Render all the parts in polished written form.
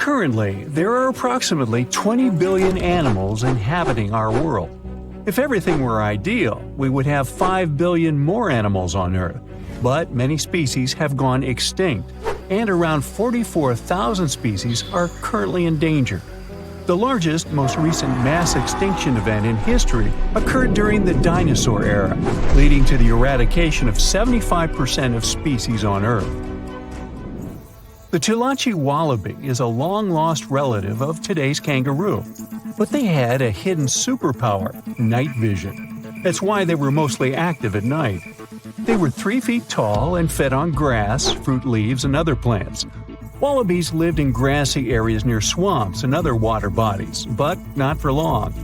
Currently, there are approximately 20 billion animals inhabiting our world. If everything were ideal, we would have 5 billion more animals on Earth. But many species have gone extinct, and around 44,000 species are currently in danger. The largest, most recent mass extinction event in history occurred during the dinosaur era, leading to the eradication of 75% of species on Earth. The toolache wallaby is a long-lost relative of today's kangaroo, but they had a hidden superpower, night vision. That's why they were mostly active at night. They were 3 feet tall and fed on grass, fruit leaves, and other plants. Wallabies lived in grassy areas near swamps and other water bodies, but not for long.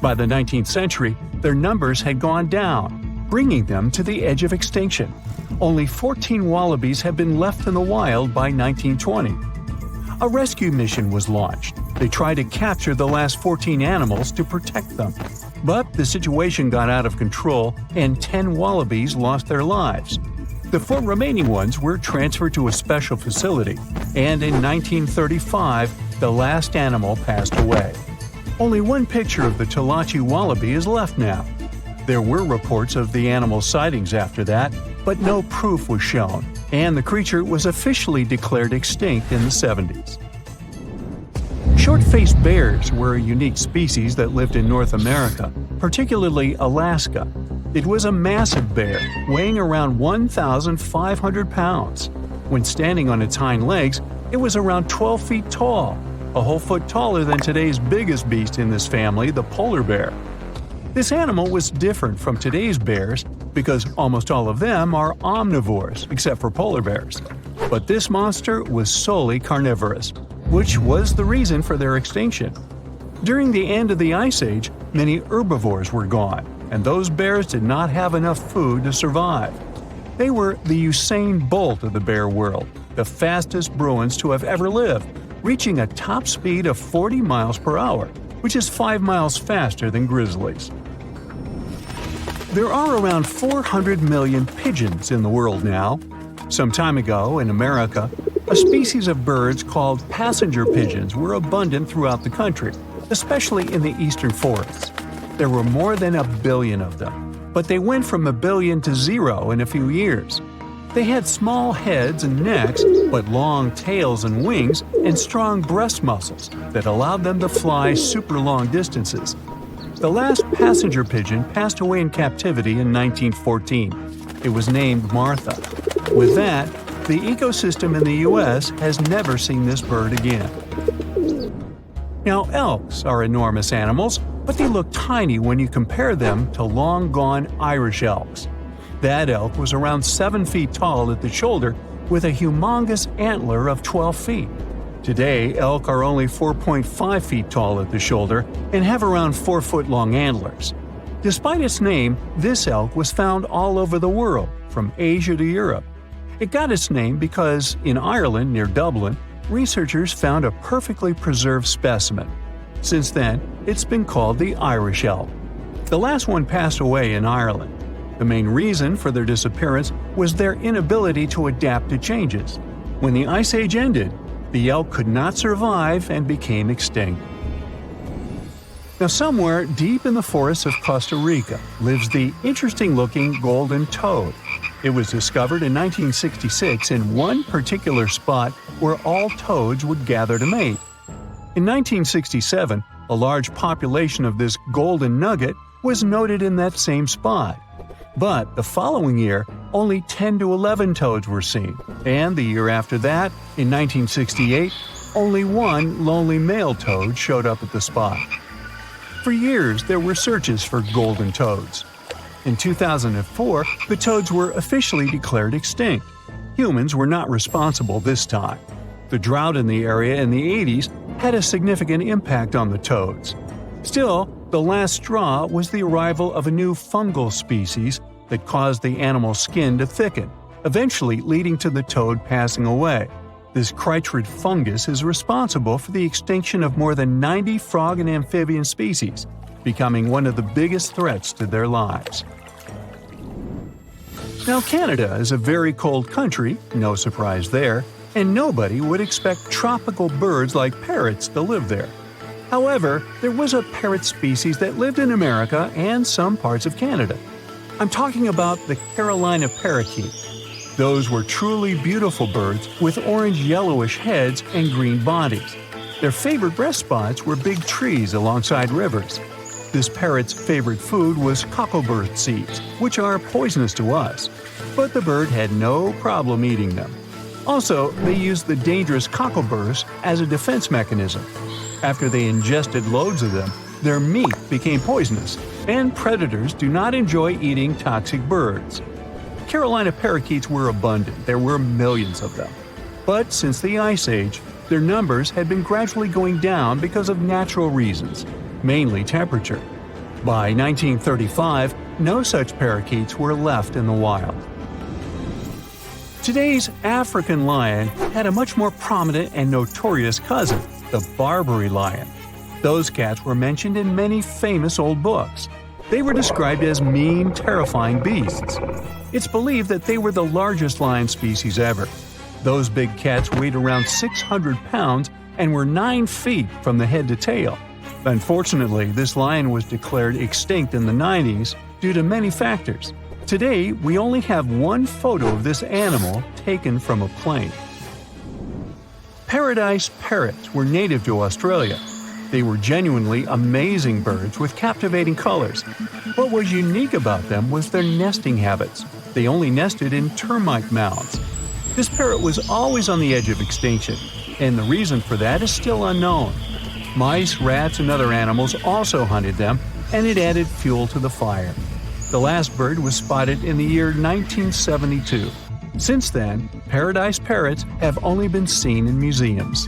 By the 19th century, their numbers had gone down, bringing them to the edge of extinction. Only 14 wallabies had been left in the wild by 1920. A rescue mission was launched. They tried to capture the last 14 animals to protect them. But the situation got out of control and 10 wallabies lost their lives. The 4 remaining ones were transferred to a special facility, and in 1935, the last animal passed away. Only one picture of the toolache wallaby is left now. There were reports of the animal's sightings after that, but no proof was shown, and the creature was officially declared extinct in the 70s. Short-faced bears were a unique species that lived in North America, particularly Alaska. It was a massive bear, weighing around 1,500 pounds. When standing on its hind legs, it was around 12 feet tall, a whole foot taller than today's biggest beast in this family, the polar bear. This animal was different from today's bears because almost all of them are omnivores, except for polar bears. But this monster was solely carnivorous, which was the reason for their extinction. During the end of the Ice Age, many herbivores were gone, and those bears did not have enough food to survive. They were the Usain Bolt of the bear world, the fastest Bruins to have ever lived, reaching a top speed of 40 miles per hour, which is 5 miles faster than grizzlies. There are around 400 million pigeons in the world now. Some time ago, in America, a species of birds called passenger pigeons were abundant throughout the country, especially in the eastern forests. There were more than 1 billion of them, but they went from 1 billion to 0 in a few years. They had small heads and necks, but long tails and wings and strong breast muscles that allowed them to fly super long distances. The last passenger pigeon passed away in captivity in 1914. It was named Martha. With that, the ecosystem in the U.S. has never seen this bird again. Now, elks are enormous animals, but they look tiny when you compare them to long-gone Irish elks. That elk was around 7 feet tall at the shoulder with a humongous antler of 12 feet. Today, elk are only 4.5 feet tall at the shoulder and have around 4-foot-long antlers. Despite its name, this elk was found all over the world, from Asia to Europe. It got its name because, in Ireland near Dublin, researchers found a perfectly preserved specimen. Since then, it's been called the Irish elk. The last one passed away in Ireland. The main reason for their disappearance was their inability to adapt to changes. When the Ice Age ended, the elk could not survive and became extinct. Now, somewhere deep in the forests of Costa Rica lives the interesting-looking golden toad. It was discovered in 1966 in one particular spot where all toads would gather to mate. In 1967, a large population of this golden nugget was noted in that same spot. But the following year, only 10 to 11 toads were seen, and the year after that, in 1968, only one lonely male toad showed up at the spot. For years, there were searches for golden toads. In 2004, the toads were officially declared extinct. Humans were not responsible this time. The drought in the area in the 80s had a significant impact on the toads. Still, the last straw was the arrival of a new fungal species that caused the animal's skin to thicken, eventually leading to the toad passing away. This chytrid fungus is responsible for the extinction of more than 90 frog and amphibian species, becoming one of the biggest threats to their lives. Now, Canada is a very cold country, no surprise there, and nobody would expect tropical birds like parrots to live there. However, there was a parrot species that lived in America and some parts of Canada. I'm talking about the Carolina parakeet. Those were truly beautiful birds with orange-yellowish heads and green bodies. Their favorite rest spots were big trees alongside rivers. This parrot's favorite food was cocklebur seeds, which are poisonous to us, but the bird had no problem eating them. Also, they used the dangerous cockleburs as a defense mechanism. After they ingested loads of them, their meat became poisonous, and predators do not enjoy eating toxic birds. Carolina parakeets were abundant, there were millions of them. But since the Ice Age, their numbers had been gradually going down because of natural reasons, mainly temperature. By 1935, no such parakeets were left in the wild. Today's African lion had a much more prominent and notorious cousin, the Barbary lion. Those cats were mentioned in many famous old books. They were described as mean, terrifying beasts. It's believed that they were the largest lion species ever. Those big cats weighed around 600 pounds and were 9 feet from the head to tail. Unfortunately, this lion was declared extinct in the 90s due to many factors. Today, we only have one photo of this animal taken from a plane. Paradise parrots were native to Australia. They were genuinely amazing birds with captivating colors. What was unique about them was their nesting habits. They only nested in termite mounds. This parrot was always on the edge of extinction, and the reason for that is still unknown. Mice, rats, and other animals also hunted them, and it added fuel to the fire. The last bird was spotted in the year 1972. Since then, paradise parrots have only been seen in museums.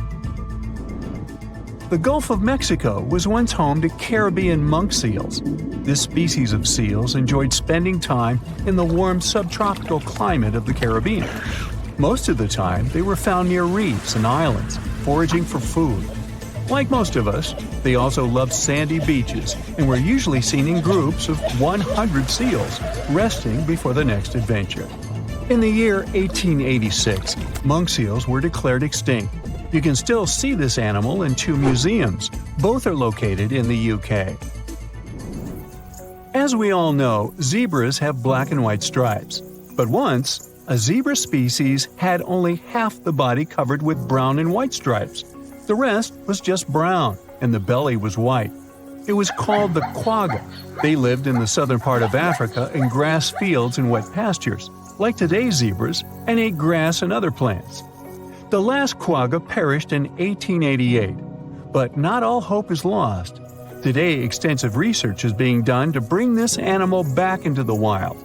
The Gulf of Mexico was once home to Caribbean monk seals. This species of seals enjoyed spending time in the warm subtropical climate of the Caribbean. Most of the time, they were found near reefs and islands, foraging for food. Like most of us, they also loved sandy beaches and were usually seen in groups of 100 seals, resting before the next adventure. In the year 1886, monk seals were declared extinct. You can still see this animal in 2 museums. Both are located in the UK. As we all know, zebras have black and white stripes. But once, a zebra species had only half the body covered with brown and white stripes. The rest was just brown, and the belly was white. It was called the quagga. They lived in the southern part of Africa in grass fields and wet pastures, like today's zebras, and ate grass and other plants. The last quagga perished in 1888, but not all hope is lost. Today, extensive research is being done to bring this animal back into the wild.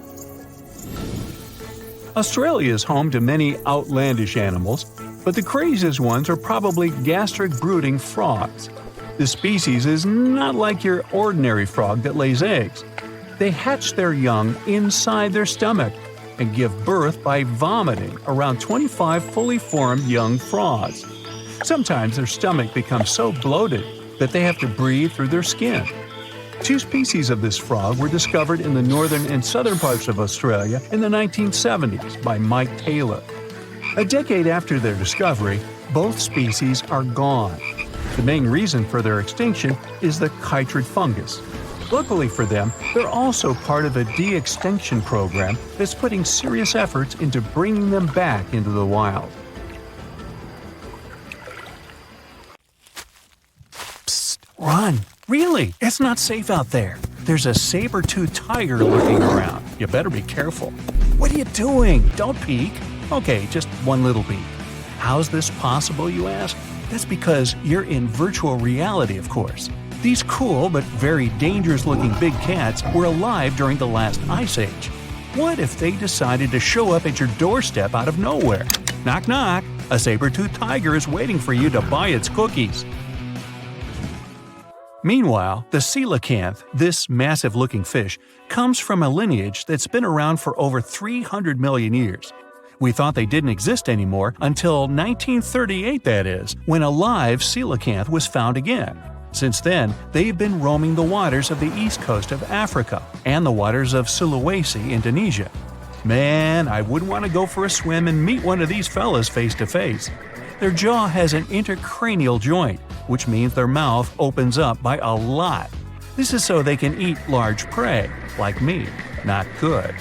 Australia is home to many outlandish animals, but the craziest ones are probably gastric-brooding frogs. This species is not like your ordinary frog that lays eggs. They hatch their young inside their stomach and give birth by vomiting around 25 fully formed young frogs. Sometimes their stomach becomes so bloated that they have to breathe through their skin. 2 species of this frog were discovered in the northern and southern parts of Australia in the 1970s by Mike Taylor. A decade after their discovery, both species are gone. The main reason for their extinction is the chytrid fungus. Luckily for them, they're also part of a de-extinction program that's putting serious efforts into bringing them back into the wild. Psst, run! Really, it's not safe out there. There's a saber-toothed tiger lurking around. You better be careful. What are you doing? Don't peek. Okay, just one little peek. How's this possible, you ask? That's because you're in virtual reality, of course. These cool but very dangerous-looking big cats were alive during the last Ice Age. What if they decided to show up at your doorstep out of nowhere? Knock knock, a saber-toothed tiger is waiting for you to buy its cookies. Meanwhile, the Coelacanth, this massive-looking fish, comes from a lineage that's been around for over 300 million years. We thought they didn't exist anymore until 1938, that is, when a live coelacanth was found again. Since then, they've been roaming the waters of the east coast of Africa and the waters of Sulawesi, Indonesia. Man, I wouldn't want to go for a swim and meet one of these fellas face to face. Their jaw has an intercranial joint, which means their mouth opens up by a lot. This is so they can eat large prey, like me. Not good.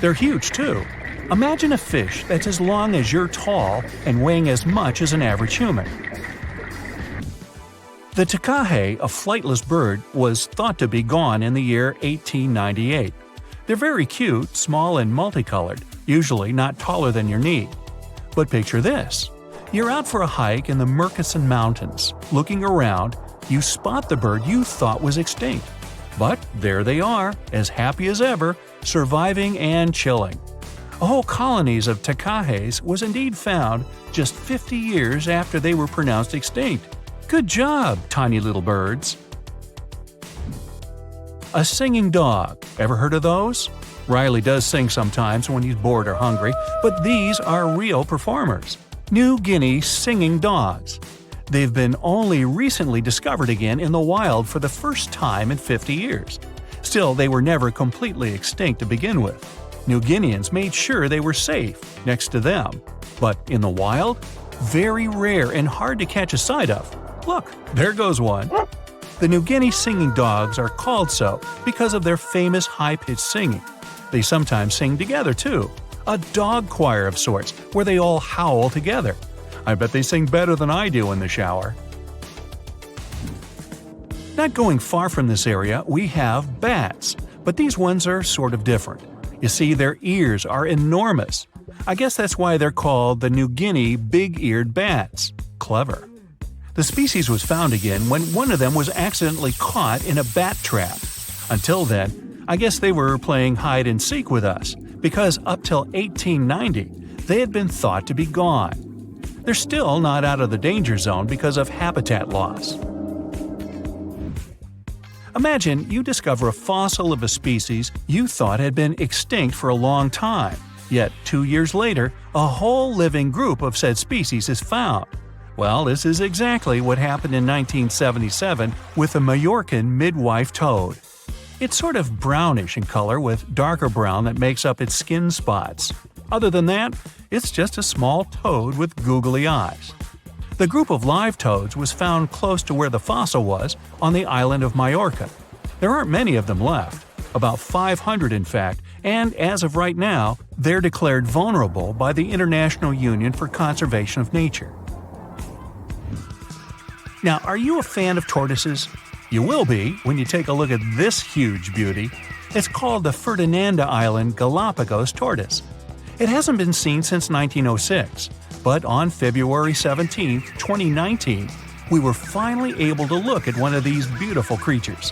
They're huge too. Imagine a fish that's as long as you're tall and weighing as much as an average human. The takahe, a flightless bird, was thought to be gone in the year 1898. They're very cute, small and multicolored, usually not taller than your knee. But picture this. You're out for a hike in the Murchison Mountains. Looking around, you spot the bird you thought was extinct. But there they are, as happy as ever, surviving and chilling. Whole colonies of takahes was indeed found just 50 years after they were pronounced extinct. Good job, tiny little birds. A singing dog. Ever heard of those? Riley does sing sometimes when he's bored or hungry, but these are real performers. New Guinea singing dogs. They've been only recently discovered again in the wild for the first time in 50 years. Still, they were never completely extinct to begin with. New Guineans made sure they were safe next to them. But in the wild? Very rare and hard to catch a sight of. Look, there goes one. The New Guinea singing dogs are called so because of their famous high-pitched singing. They sometimes sing together too. A dog choir of sorts, where they all howl together. I bet they sing better than I do in the shower. Not going far from this area, we have bats, but these ones are sort of different. You see, their ears are enormous. I guess that's why they're called the New Guinea big-eared bats. Clever. The species was found again when one of them was accidentally caught in a bat trap. Until then, I guess they were playing hide-and-seek with us, because up till 1890, they had been thought to be gone. They're still not out of the danger zone because of habitat loss. Imagine you discover a fossil of a species you thought had been extinct for a long time, yet 2 years later, a whole living group of said species is found. Well, this is exactly what happened in 1977 with the Majorcan midwife toad. It's sort of brownish in color with darker brown that makes up its skin spots. Other than that, it's just a small toad with googly eyes. The group of live toads was found close to where the fossil was, on the island of Majorca. There aren't many of them left, about 500 in fact, and as of right now, they're declared vulnerable by the International Union for Conservation of Nature. Now, are you a fan of tortoises? You will be when you take a look at this huge beauty. It's called the Fernandina Island Galapagos tortoise. It hasn't been seen since 1906, but on February 17, 2019, we were finally able to look at one of these beautiful creatures.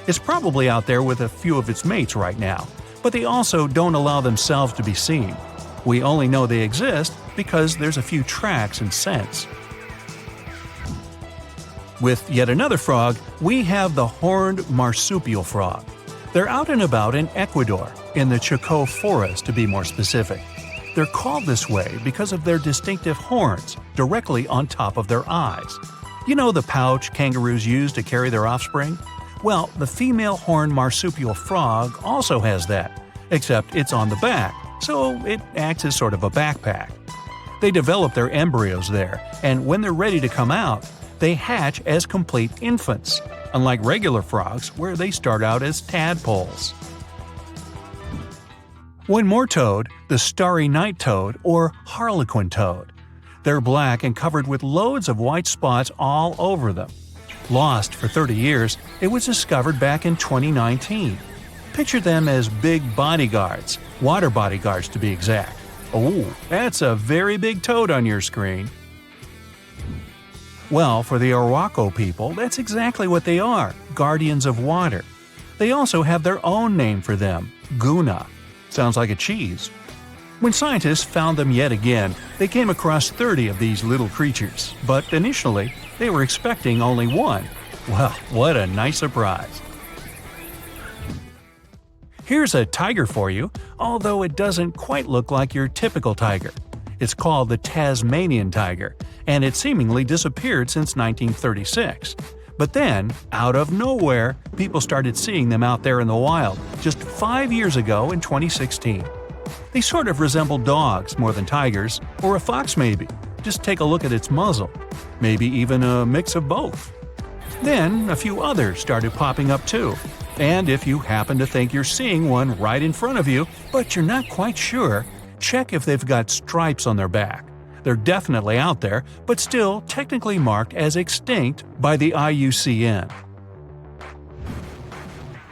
It's probably out there with a few of its mates right now, but they also don't allow themselves to be seen. We only know they exist because there's a few tracks and scents. With yet another frog, we have the horned marsupial frog. They're out and about in Ecuador, in the Chocó forest to be more specific. They're called this way because of their distinctive horns directly on top of their eyes. You know the pouch kangaroos use to carry their offspring? Well, the female horned marsupial frog also has that, except it's on the back, so it acts as sort of a backpack. They develop their embryos there, and when they're ready to come out, they hatch as complete infants, unlike regular frogs where they start out as tadpoles. One more toad, the starry night toad or harlequin toad. They're black and covered with loads of white spots all over them. Lost for 30 years, it was discovered back in 2019. Picture them as big bodyguards, water bodyguards to be exact. Oh, that's a very big toad on your screen. Well, for the Arhuaco people, that's exactly what they are, guardians of water. They also have their own name for them, Guna. Sounds like a cheese. When scientists found them yet again, they came across 30 of these little creatures, but initially, they were expecting only one. Well, what a nice surprise. Here's a tiger for you, although it doesn't quite look like your typical tiger. It's called the Tasmanian tiger, and it seemingly disappeared since 1936. But then, out of nowhere, people started seeing them out there in the wild just 5 years ago in 2016. They sort of resemble dogs more than tigers, or a fox maybe. Just take a look at its muzzle. Maybe even a mix of both. Then a few others started popping up too. And if you happen to think you're seeing one right in front of you, but you're not quite sure, check if they've got stripes on their back. They're definitely out there, but still technically marked as extinct by the IUCN.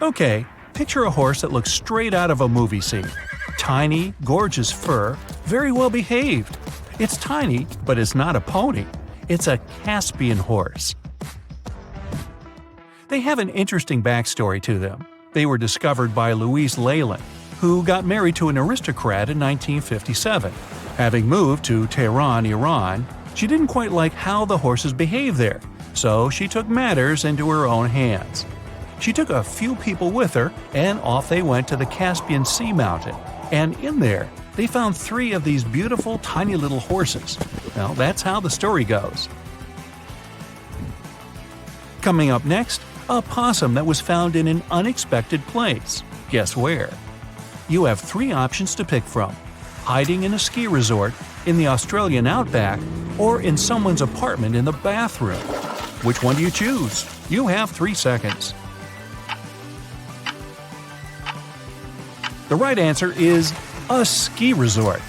Okay, picture a horse that looks straight out of a movie scene. Tiny, gorgeous fur, very well behaved. It's tiny, but it's not a pony. It's a Caspian horse. They have an interesting backstory to them. They were discovered by Louise Leyland, who got married to an aristocrat in 1957. Having moved to Tehran, Iran, she didn't quite like how the horses behaved there, so she took matters into her own hands. She took a few people with her, and off they went to the Caspian Sea mountain. And in there, they found 3 of these beautiful tiny little horses. Well, that's how the story goes. Coming up next, a possum that was found in an unexpected place. Guess where? You have 3 options to pick from: hiding in a ski resort, in the Australian outback, or in someone's apartment in the bathroom. Which one do you choose? You have 3 seconds. The right answer is a ski resort.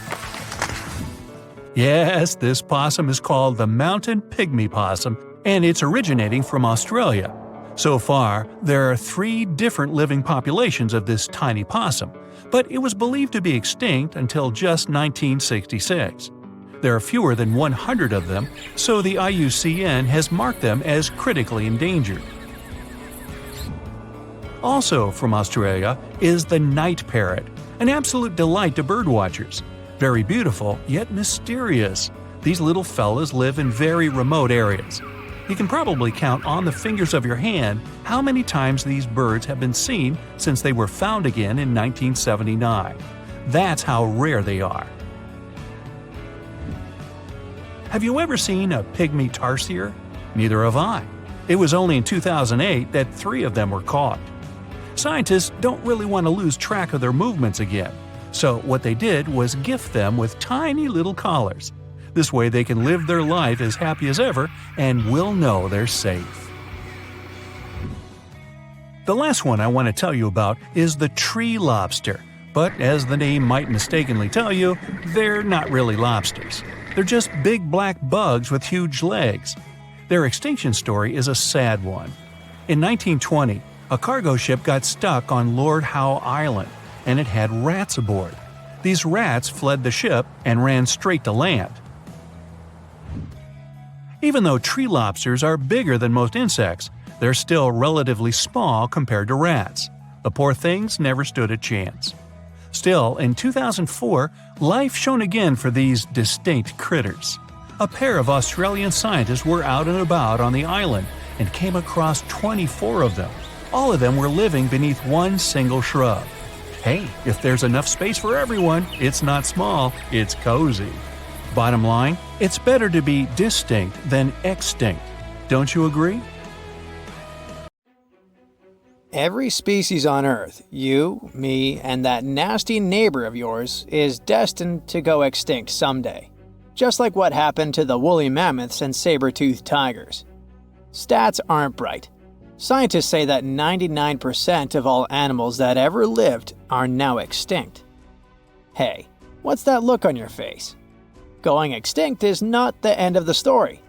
Yes, this possum is called the mountain pygmy possum, and it's originating from Australia. So far, there are 3 different living populations of this tiny possum, but it was believed to be extinct until just 1966. There are fewer than 100 of them, so the IUCN has marked them as critically endangered. Also from Australia is the night parrot, an absolute delight to birdwatchers. Very beautiful, yet mysterious. These little fellas live in very remote areas. You can probably count on the fingers of your hand how many times these birds have been seen since they were found again in 1979. That's how rare they are. Have you ever seen a pygmy tarsier? Neither have I. It was only in 2008 that 3 of them were caught. Scientists don't really want to lose track of their movements again, so what they did was gift them with tiny little collars. This way they can live their life as happy as ever and will know they're safe. The last one I want to tell you about is the tree lobster, but as the name might mistakenly tell you, they're not really lobsters. They're just big black bugs with huge legs. Their extinction story is a sad one. In 1920, a cargo ship got stuck on Lord Howe Island, and it had rats aboard. These rats fled the ship and ran straight to land. Even though tree lobsters are bigger than most insects, they're still relatively small compared to rats. The poor things never stood a chance. Still, in 2004, life shone again for these distinct critters. A pair of Australian scientists were out and about on the island and came across 24 of them. All of them were living beneath one single shrub. Hey, if there's enough space for everyone, it's not small, it's cozy. Bottom line, it's better to be distinct than extinct. Don't you agree? Every species on Earth, you, me, and that nasty neighbor of yours, is destined to go extinct someday. Just like what happened to the woolly mammoths and saber-toothed tigers. Stats aren't bright. Scientists say that 99% of all animals that ever lived are now extinct. Hey, what's that look on your face? Going extinct is not the end of the story.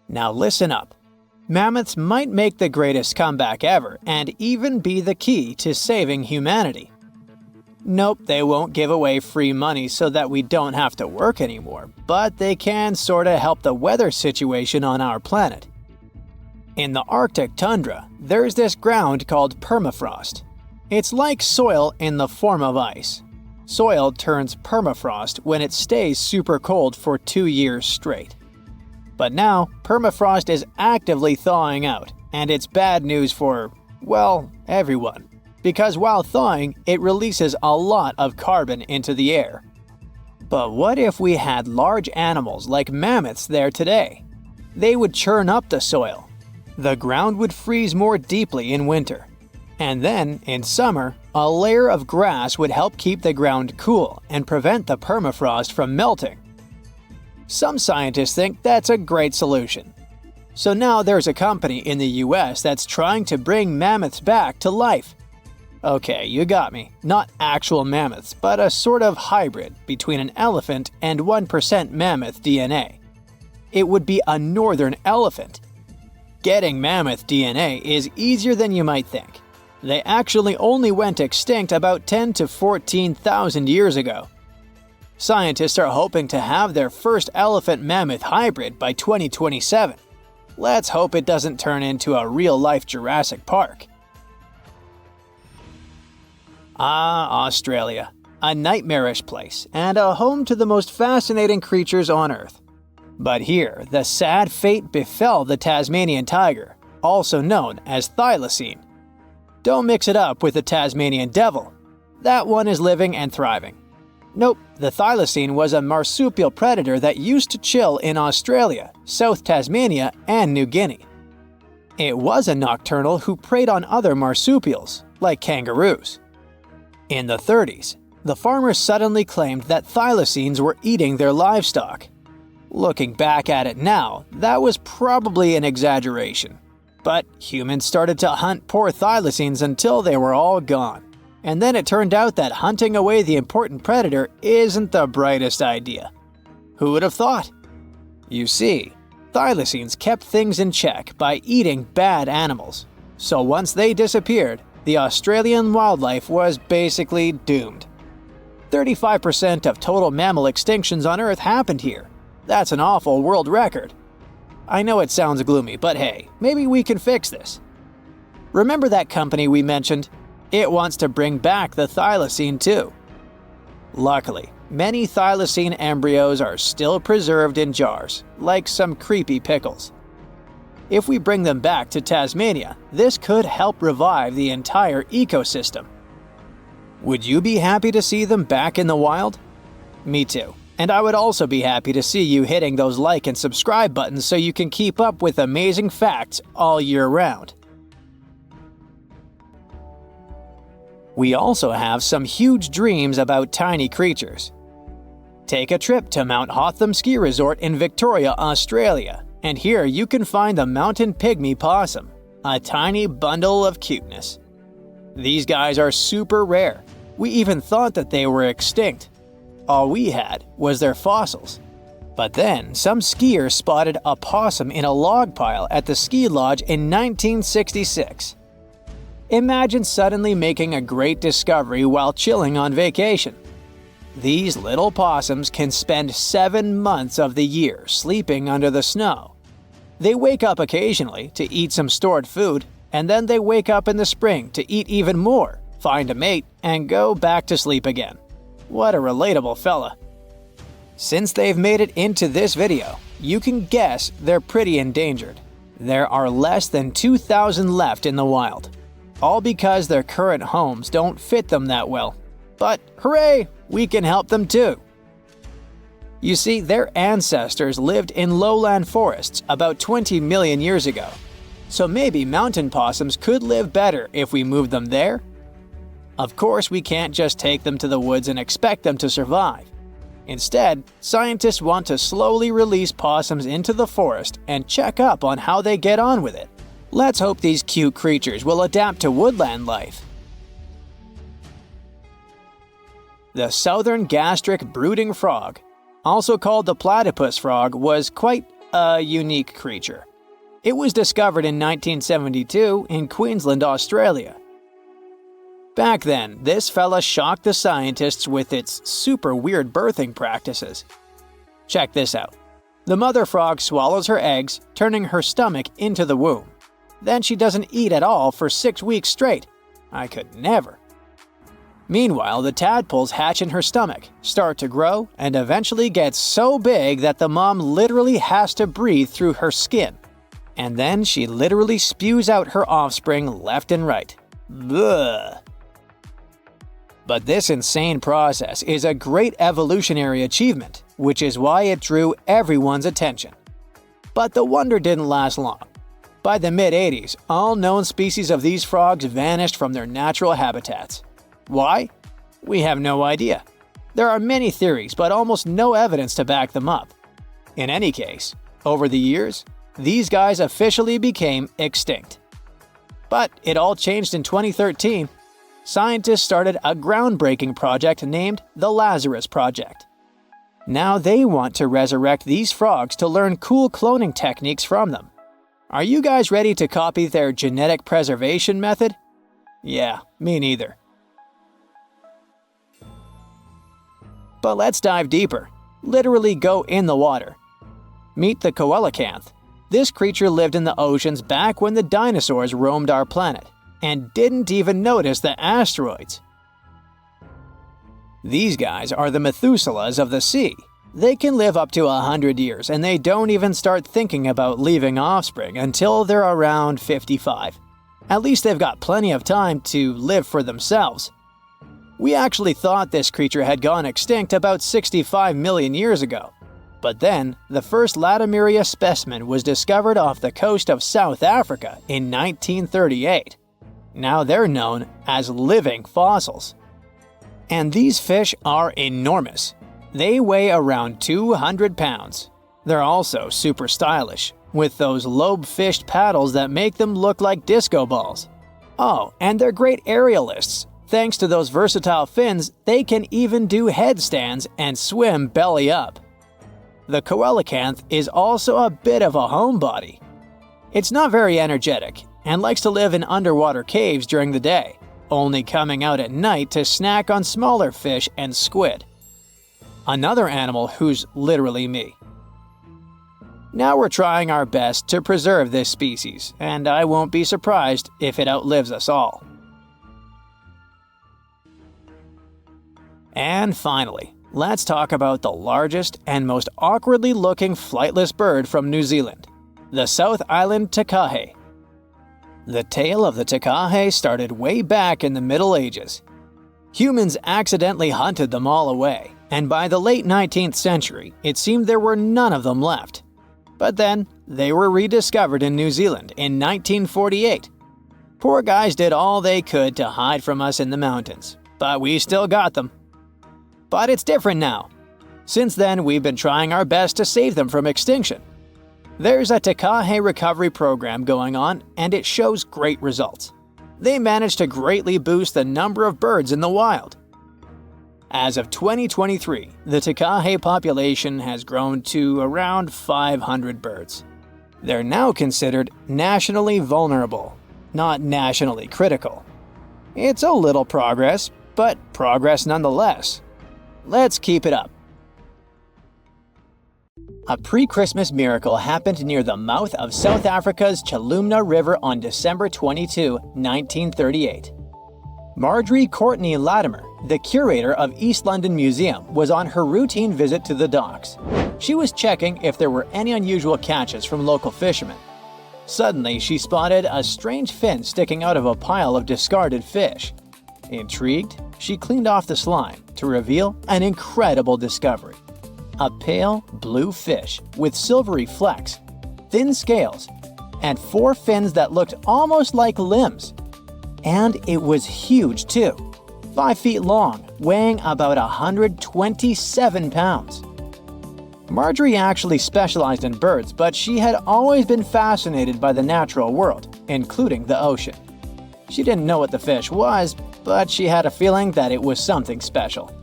Now listen up. Mammoths might make the greatest comeback ever and even be the key to saving humanity. Nope, they won't give away free money so that we don't have to work anymore, but they can sorta help the weather situation on our planet. In the Arctic tundra, there's this ground called permafrost. It's like soil in the form of ice. Soil turns permafrost when it stays super cold for 2 years straight. But now, permafrost is actively thawing out, and it's bad news for, well, everyone. Because while thawing, it releases a lot of carbon into the air. But what if we had large animals like mammoths there today? They would churn up the soil. The ground would freeze more deeply in winter. And then, in summer, A layer of grass would help keep the ground cool and prevent the permafrost from melting. Some scientists think that's a great solution. So now there's a company in the US that's trying to bring mammoths back to life. Okay, you got me. Not actual mammoths, but a sort of hybrid between an elephant and 1% mammoth DNA. It would be a northern elephant. Getting mammoth DNA is easier than you might think. They actually only went extinct about 10 to 14,000 years ago. Scientists are hoping to have their first elephant-mammoth hybrid by 2027. Let's hope it doesn't turn into a real-life Jurassic Park. Australia. A nightmarish place and a home to the most fascinating creatures on Earth. But here, the sad fate befell the Tasmanian tiger, also known as thylacine. Don't mix it up with the Tasmanian devil. That one is living and thriving. Nope, the thylacine was a marsupial predator that used to chill in Australia, South Tasmania, and New Guinea. It was a nocturnal who preyed on other marsupials, like kangaroos. In the 30s, the farmers suddenly claimed that thylacines were eating their livestock. Looking back at it now, that was probably an exaggeration. But humans started to hunt poor thylacines until they were all gone. And then it turned out that hunting away the important predator isn't the brightest idea. Who would have thought? You see, thylacines kept things in check by eating bad animals. So once they disappeared, the Australian wildlife was basically doomed. 35% of total mammal extinctions on Earth happened here. That's an awful world record. I know it sounds gloomy, but hey, maybe we can fix this. Remember that company we mentioned? It wants to bring back the thylacine too. Luckily, many thylacine embryos are still preserved in jars, like some creepy pickles. If we bring them back to Tasmania, this could help revive the entire ecosystem. Would you be happy to see them back in the wild? Me too. And I would also be happy to see you hitting those like and subscribe buttons so you can keep up with amazing facts all year round. We also have some huge dreams about tiny creatures. Take a trip to Mount Hotham Ski Resort in Victoria, Australia, and here you can find the mountain pygmy possum, a tiny bundle of cuteness. These guys are super rare. We even thought that they were extinct. All we had was their fossils. But then, some skiers spotted a possum in a log pile at the ski lodge in 1966. Imagine suddenly making a great discovery while chilling on vacation. These little possums can spend 7 months of the year sleeping under the snow. They wake up occasionally to eat some stored food, and then they wake up in the spring to eat even more, find a mate, and go back to sleep again. What a relatable fella. Since they've made it into this video, you can guess they're pretty endangered. There are less than 2,000 left in the wild, all because their current homes don't fit them that well. But hooray, we can help them too. You see, their ancestors lived in lowland forests about 20 million years ago. So maybe mountain possums could live better if we moved them there? Of course, we can't just take them to the woods and expect them to survive. Instead, scientists want to slowly release possums into the forest and check up on how they get on with it. Let's hope these cute creatures will adapt to woodland life. The southern gastric-brooding frog, also called the platypus frog, was quite a unique creature. It was discovered in 1972 in Queensland, Australia. Back then, this fella shocked the scientists with its super weird birthing practices. Check this out. The mother frog swallows her eggs, turning her stomach into the womb. Then she doesn't eat at all for 6 weeks straight. I could never. Meanwhile, the tadpoles hatch in her stomach, start to grow, and eventually get so big that the mom literally has to breathe through her skin. And then she literally spews out her offspring left and right. Bleh. But this insane process is a great evolutionary achievement, which is why it drew everyone's attention. But the wonder didn't last long. By the mid-80s, all known species of these frogs vanished from their natural habitats. Why? We have no idea. There are many theories, but almost no evidence to back them up. In any case, over the years, these guys officially became extinct. But it all changed in 2013. Scientists started a groundbreaking project named the Lazarus Project. Now they want to resurrect these frogs to learn cool cloning techniques from them. Are you guys ready to copy their genetic preservation method? Yeah, me neither. But let's dive deeper. Literally go in the water. Meet the Coelacanth. This creature lived in the oceans back when the dinosaurs roamed our planet, and didn't even notice the asteroids. These guys are the Methuselahs of the sea. They can live up to 100 years, and they don't even start thinking about leaving offspring until they're around 55. At least they've got plenty of time to live for themselves. We actually thought this creature had gone extinct about 65 million years ago. But then, the first Latimeria specimen was discovered off the coast of South Africa in 1938. Now they're known as living fossils. And these fish are enormous. They weigh around 200 pounds. They're also super stylish, with those lobe-fished paddles that make them look like disco balls. Oh, and they're great aerialists. Thanks to those versatile fins, they can even do headstands and swim belly up. The Coelacanth is also a bit of a homebody. It's not very energetic and likes to live in underwater caves during the day, only coming out at night to snack on smaller fish and squid. Another animal who's literally me. Now we're trying our best to preserve this species, and I won't be surprised if it outlives us all. And finally, let's talk about the largest and most awkwardly looking flightless bird from New Zealand, the South Island takahe. The tale of the takahe started way back in the Middle Ages. Humans accidentally hunted them all away, and by the late 19th century, it seemed there were none of them left. But then, they were rediscovered in New Zealand in 1948. Poor guys did all they could to hide from us in the mountains, but we still got them. But it's different now. Since then, we've been trying our best to save them from extinction. There's a takahe recovery program going on, and it shows great results. They managed to greatly boost the number of birds in the wild. As of 2023, the takahe population has grown to around 500 birds. They're now considered nationally vulnerable, not nationally critical. It's a little progress, but progress nonetheless. Let's keep it up. A pre-Christmas miracle happened near the mouth of South Africa's Chalumna River on December 22, 1938. Marjorie Latimer, the curator of East London Museum, was on her routine visit to the docks. She was checking if there were any unusual catches from local fishermen. Suddenly, she spotted a strange fin sticking out of a pile of discarded fish. Intrigued, she cleaned off the slime to reveal an incredible discovery. A pale blue fish with silvery flecks, thin scales, and 4 fins that looked almost like limbs. And it was huge too, 5 feet long, weighing about 127 pounds. Marjorie actually specialized in birds, but she had always been fascinated by the natural world, including the ocean. She didn't know what the fish was, but she had a feeling that it was something special.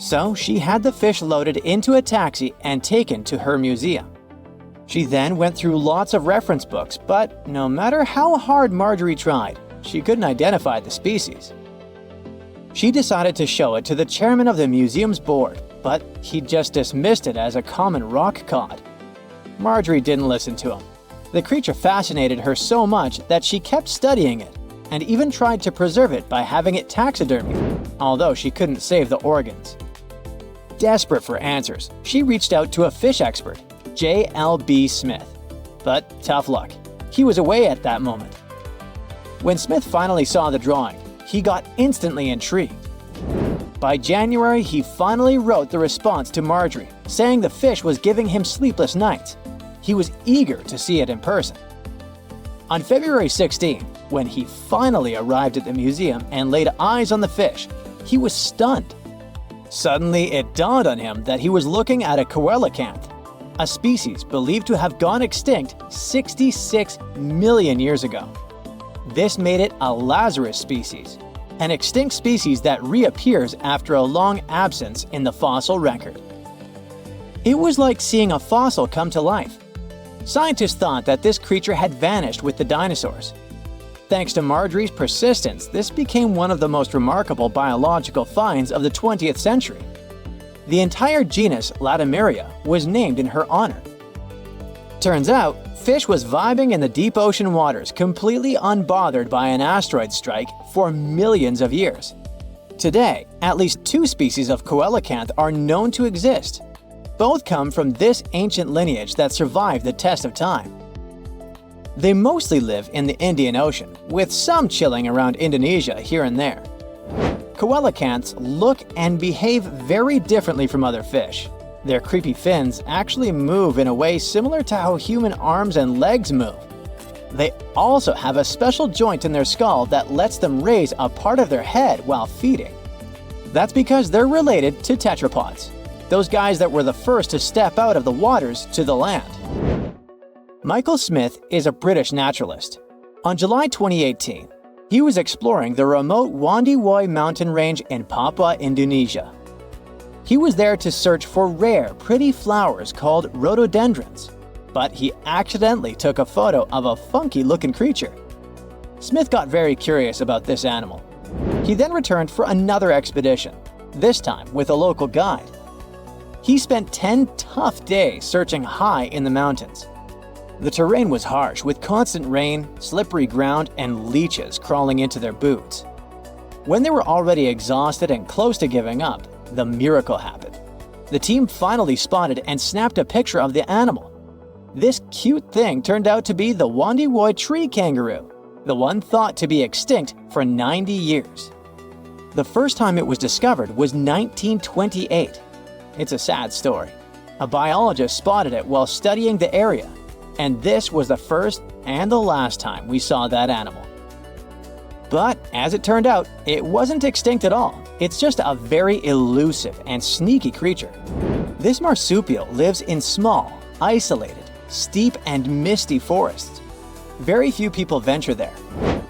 So she had the fish loaded into a taxi and taken to her museum. She then went through lots of reference books, but no matter how hard Marjorie tried, she couldn't identify the species. She decided to show it to the chairman of the museum's board, but he just dismissed it as a common rock cod. Marjorie didn't listen to him. The creature fascinated her so much that she kept studying it, and even tried to preserve it by having it taxidermied, although she couldn't save the organs. Desperate for answers, she reached out to a fish expert, J.L.B. Smith. But tough luck, he was away at that moment. When Smith finally saw the drawing, he got instantly intrigued. By January, he finally wrote the response to Marjorie, saying the fish was giving him sleepless nights. He was eager to see it in person. On February 16, When he finally arrived at the museum and laid eyes on the fish, he was stunned. Suddenly, it dawned on him that he was looking at a Coelacanth, a species believed to have gone extinct 66 million years ago. This made it a Lazarus species, an extinct species that reappears after a long absence in the fossil record. It was like seeing a fossil come to life. Scientists thought that this creature had vanished with the dinosaurs. Thanks to Marjorie's persistence, this became one of the most remarkable biological finds of the 20th century. The entire genus Latimeria was named in her honor. Turns out, fish was vibing in the deep ocean waters, completely unbothered by an asteroid strike for millions of years. Today, at least 2 species of Coelacanth are known to exist. Both come from this ancient lineage that survived the test of time. They mostly live in the Indian Ocean, with some chilling around Indonesia here and there. Coelacanths look and behave very differently from other fish. Their creepy fins actually move in a way similar to how human arms and legs move. They also have a special joint in their skull that lets them raise a part of their head while feeding. That's because they're related to tetrapods, those guys that were the first to step out of the waters to the land. Michael Smith is a British naturalist. On July 2018, he was exploring the remote Wandiwoi mountain range in Papua, Indonesia. He was there to search for rare, pretty flowers called rhododendrons, but he accidentally took a photo of a funky-looking creature. Smith got very curious about this animal. He then returned for another expedition, this time with a local guide. He spent 10 tough days searching high in the mountains. The terrain was harsh, with constant rain, slippery ground, and leeches crawling into their boots. When they were already exhausted and close to giving up, the miracle happened. The team finally spotted and snapped a picture of the animal. This cute thing turned out to be the Wandiwoi tree kangaroo, the one thought to be extinct for 90 years. The first time it was discovered was 1928. It's a sad story. A biologist spotted it while studying the area, and this was the first and the last time we saw that animal. But as it turned out, it wasn't extinct at all. It's just a very elusive and sneaky creature. This marsupial lives in small, isolated, steep and misty forests. Very few people venture there,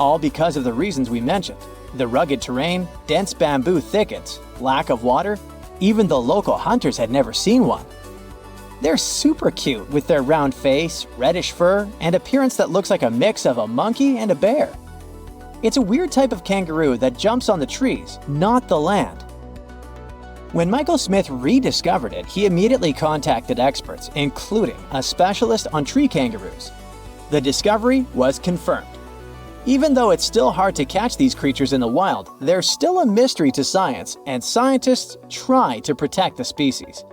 all because of the reasons we mentioned: the rugged terrain, dense bamboo thickets, lack of water. Even the local hunters had never seen one. They're super cute with their round face, reddish fur, and appearance that looks like a mix of a monkey and a bear. It's a weird type of kangaroo that jumps on the trees, not the land. When Michael Smith rediscovered it, he immediately contacted experts, including a specialist on tree kangaroos. The discovery was confirmed. Even though it's still hard to catch these creatures in the wild, they're still a mystery to science, and scientists try to protect the species.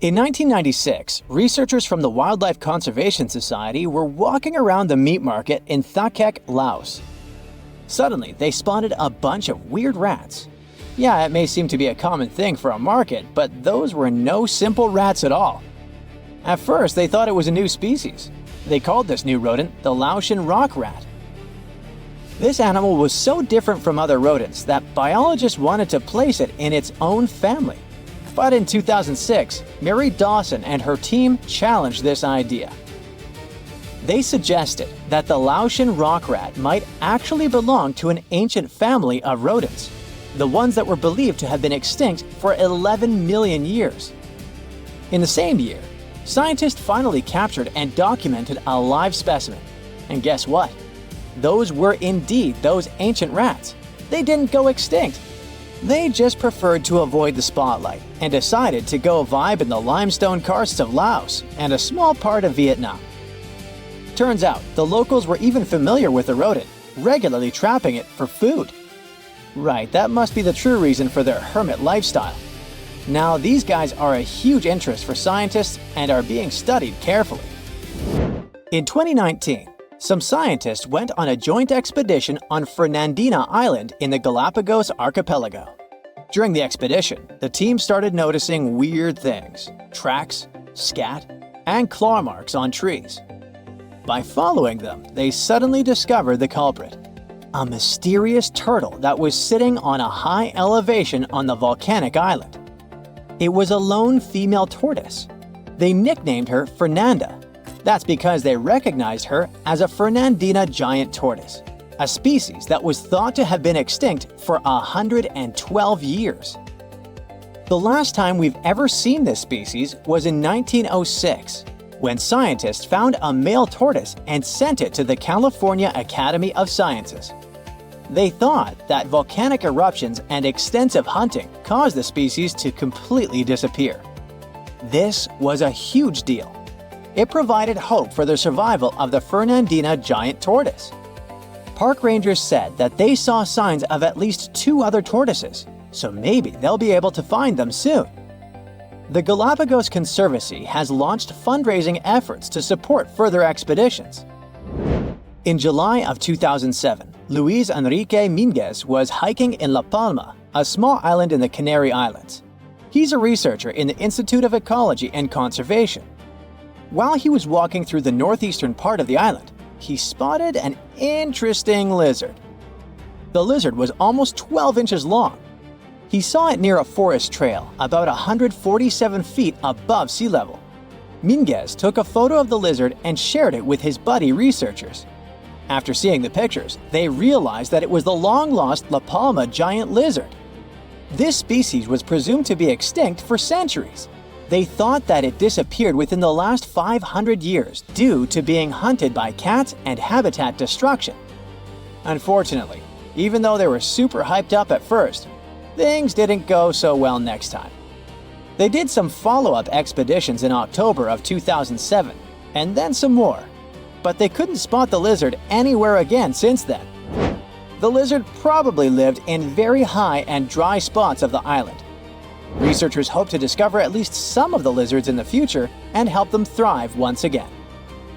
In 1996, researchers from the Wildlife Conservation Society were walking around the meat market in Thakek, Laos. Suddenly, they spotted a bunch of weird rats. Yeah, it may seem to be a common thing for a market, but those were no simple rats at all. At first, they thought it was a new species. They called this new rodent the Laotian rock rat. This animal was so different from other rodents that biologists wanted to place it in its own family. But in 2006, Mary Dawson and her team challenged this idea. They suggested that the Laotian rock rat might actually belong to an ancient family of rodents, the ones that were believed to have been extinct for 11 million years. In the same year, scientists finally captured and documented a live specimen. And guess what? Those were indeed those ancient rats. They didn't go extinct. They just preferred to avoid the spotlight and decided to go vibe in the limestone karsts of Laos and a small part of Vietnam. Turns out, the locals were even familiar with the rodent, regularly trapping it for food. Right, that must be the true reason for their hermit lifestyle. Now, these guys are a huge interest for scientists and are being studied carefully. In 2019, some scientists went on a joint expedition on Fernandina Island in the Galapagos archipelago. During the expedition, the team started noticing weird things: tracks, scat, and claw marks on trees. By following them, they suddenly discovered the culprit, a mysterious turtle that was sitting on a high elevation on the volcanic island. It was a lone female tortoise. They nicknamed her Fernanda. That's because they recognized her as a Fernandina giant tortoise, a species that was thought to have been extinct for 112 years. The last time we've ever seen this species was in 1906, when scientists found a male tortoise and sent it to the California Academy of Sciences. They thought that volcanic eruptions and extensive hunting caused the species to completely disappear. This was a huge deal. It provided hope for the survival of the Fernandina giant tortoise. Park rangers said that they saw signs of at least 2 other tortoises, so maybe they'll be able to find them soon. The Galapagos Conservancy has launched fundraising efforts to support further expeditions. In July of 2007, Luis Enrique Minguez was hiking in La Palma, a small island in the Canary Islands. He's a researcher in the Institute of Ecology and Conservation. While he was walking through the northeastern part of the island, he spotted an interesting lizard. The lizard was almost 12 inches long. He saw it near a forest trail, about 147 feet above sea level. Minguez took a photo of the lizard and shared it with his buddy researchers. After seeing the pictures, they realized that it was the long-lost La Palma giant lizard. This species was presumed to be extinct for centuries. They thought that it disappeared within the last 500 years due to being hunted by cats and habitat destruction. Unfortunately, even though they were super hyped up at first, things didn't go so well next time. They did some follow-up expeditions in October of 2007, and then some more, but they couldn't spot the lizard anywhere again since then. The lizard probably lived in very high and dry spots of the island. Researchers hope to discover at least some of the lizards in the future and help them thrive once again.